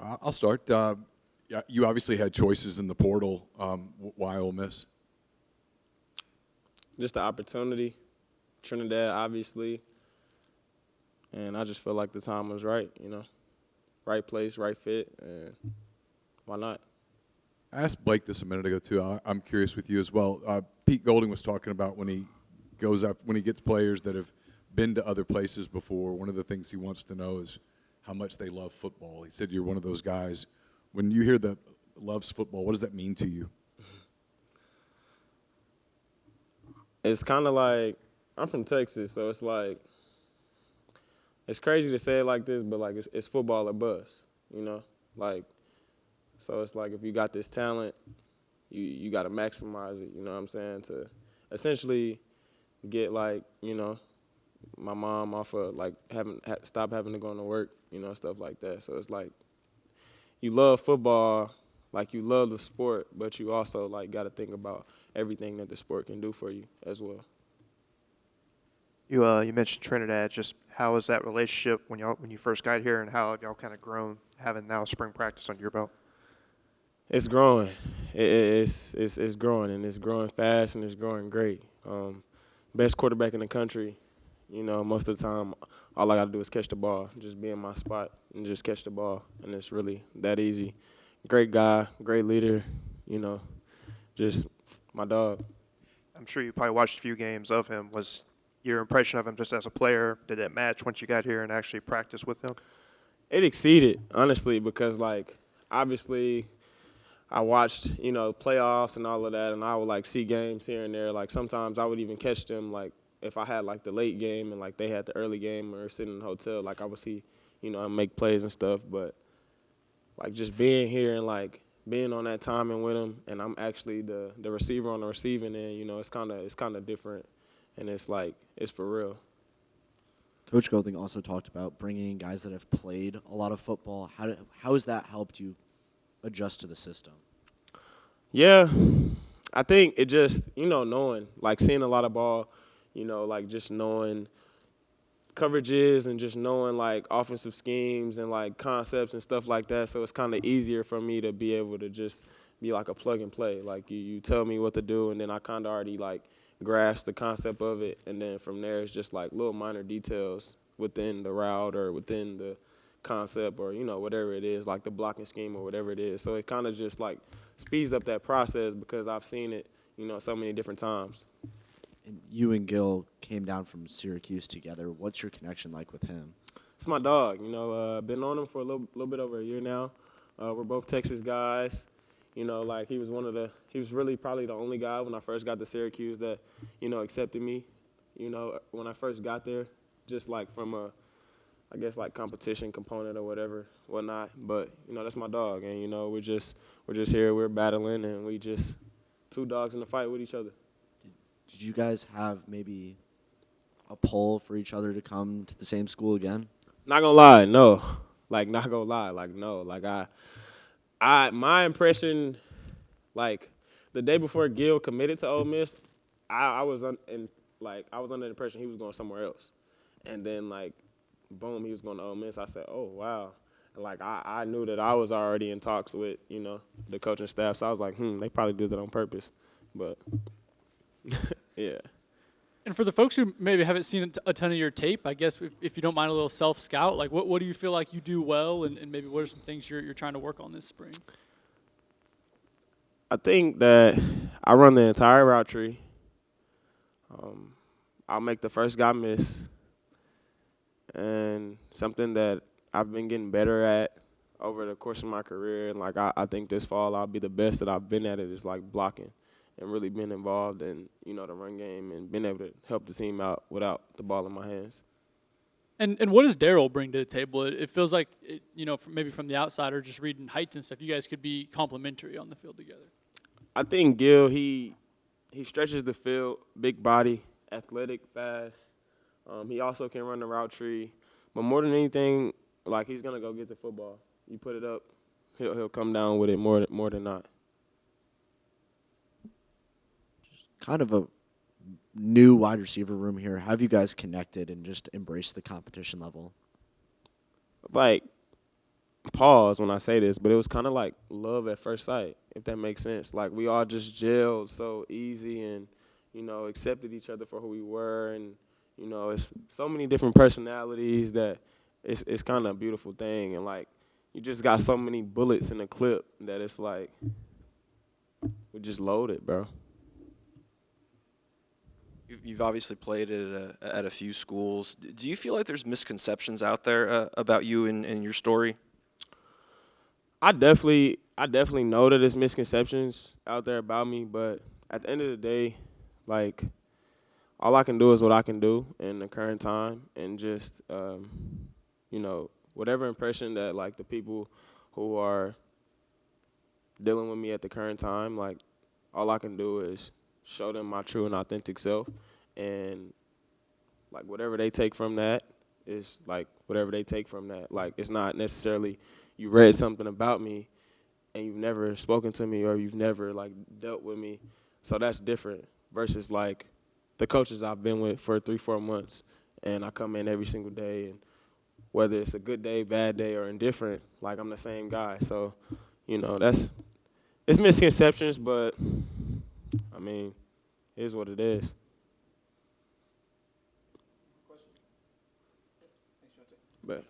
I'll start. Yeah, you obviously had choices in the portal. Why Ole Miss? Just the opportunity, Trinidad, obviously, and I just feel like the time was right, right place, right fit, and why not? I asked Blake this a minute ago too. I'm curious with you as well. Pete Golding was talking about when he gets players that have been to other places before. One of the things he wants to know is how much they love football. He said you're one of those guys. When you hear the loves football, what does that mean to you? It's kind of like I'm from Texas, so it's like it's crazy to say it like this, but like it's football or bust, like so it's like if you got this talent, you got to maximize it. You know what I'm saying? To essentially get like my mom off of like stop having to go into work, stuff like that. So it's like you love football, like you love the sport, but you also like got to think about everything that the sport can do for you as well. You mentioned Trinidad. Just how was that relationship when you first got here, and how have y'all kind of grown having now spring practice under your belt? It's growing. It's growing, and it's growing fast, and it's growing great. Best quarterback in the country. Most of the time, all I got to do is catch the ball, just be in my spot and just catch the ball, and it's really that easy. Great guy, great leader, just my dog. I'm sure you probably watched a few games of him. Was your impression of him just as a player, did it match once you got here and actually practiced with him? It exceeded, honestly, because, like, obviously I watched, playoffs and all of that, and I would, like, see games here and there. Like, sometimes I would even catch them, like, if I had, like, the late game and, like, they had the early game or sitting in the hotel, like, I would see, make plays and stuff. But, like, just being here and, like, being on that timing with him, and I'm actually the receiver on the receiving end, it's kind of different, and it's, like, it's for real. Coach Golding also talked about bringing in guys that have played a lot of football. How has that helped you adjust to the system? Yeah, I think it just, knowing, like seeing a lot of ball, like just knowing coverages and just knowing like offensive schemes and like concepts and stuff like that. So it's kind of easier for me to be able to just be like a plug and play. Like you tell me what to do, and then I kind of already like grasp the concept of it. And then from there, it's just like little minor details within the route or within the concept or, whatever it is, like the blocking scheme or whatever it is. So it kind of just like speeds up that process because I've seen it, so many different times. And you and Gil came down from Syracuse together. What's your connection like with him? It's my dog. Been on him for a little bit over a year now. We're both Texas guys. Like he was really probably the only guy when I first got to Syracuse that, accepted me, when I first got there, just like from a, I guess like competition component or whatnot. But, that's my dog. And, we're just here, we're battling, and we just two dogs in the fight with each other. Did you guys have maybe a poll for each other to come to the same school again? Not gonna lie, no. Like, not gonna lie, like, no. Like, my impression, like, the day before Gil committed to Ole Miss, I was under the impression he was going somewhere else. And then, like, boom, he was going to Ole Miss. I said, oh, wow. And, like, I knew that I was already in talks with, the coaching staff. So I was like, they probably did that on purpose. But, yeah. And for the folks who maybe haven't seen a ton of your tape, I guess if you don't mind a little self-scout, like what do you feel like you do well, and maybe what are some things you're trying to work on this spring? I think that I run the entire route tree. I'll make the first guy miss. And something that I've been getting better at over the course of my career, and like I think this fall I'll be the best that I've been at it, is like blocking and really being involved in, the run game and being able to help the team out without the ball in my hands. And what does Darryl bring to the table? It feels like, maybe from the outsider, just reading heights and stuff, you guys could be complementary on the field together. I think Gil, he stretches the field, big body, athletic, fast. He also can run the route tree. But more than anything, like, he's going to go get the football. You put it up, he'll come down with it more than not. Kind of a new wide receiver room here. Have you guys connected and just embraced the competition level? Like, pause when I say this, but it was kind of like love at first sight, if that makes sense. Like we all just gelled so easy and, you know, accepted each other for who we were. And, you know, it's so many different personalities that it's kind of a beautiful thing. And, like, you just got so many bullets in the clip that it's like we just loaded, bro. You've obviously played at a few schools. Do you feel like there's misconceptions out there about you and your story? I definitely know that there's misconceptions out there about me, but at the end of the day, like, all I can do is what I can do in the current time, and just, you know, whatever impression that, like, the people who are dealing with me at the current time, like, all I can do is show them my true and authentic self, and, like, whatever they take from that is, like, whatever they take from that. Like, it's not necessarily you read something about me and you've never spoken to me or you've never, like, dealt with me. So that's different versus, like, the coaches I've been with for 3-4 months, and I come in every single day, and whether it's a good day, bad day, or indifferent, like, I'm the same guy. So, you know, it's misconceptions, but, I mean, it is what it is. But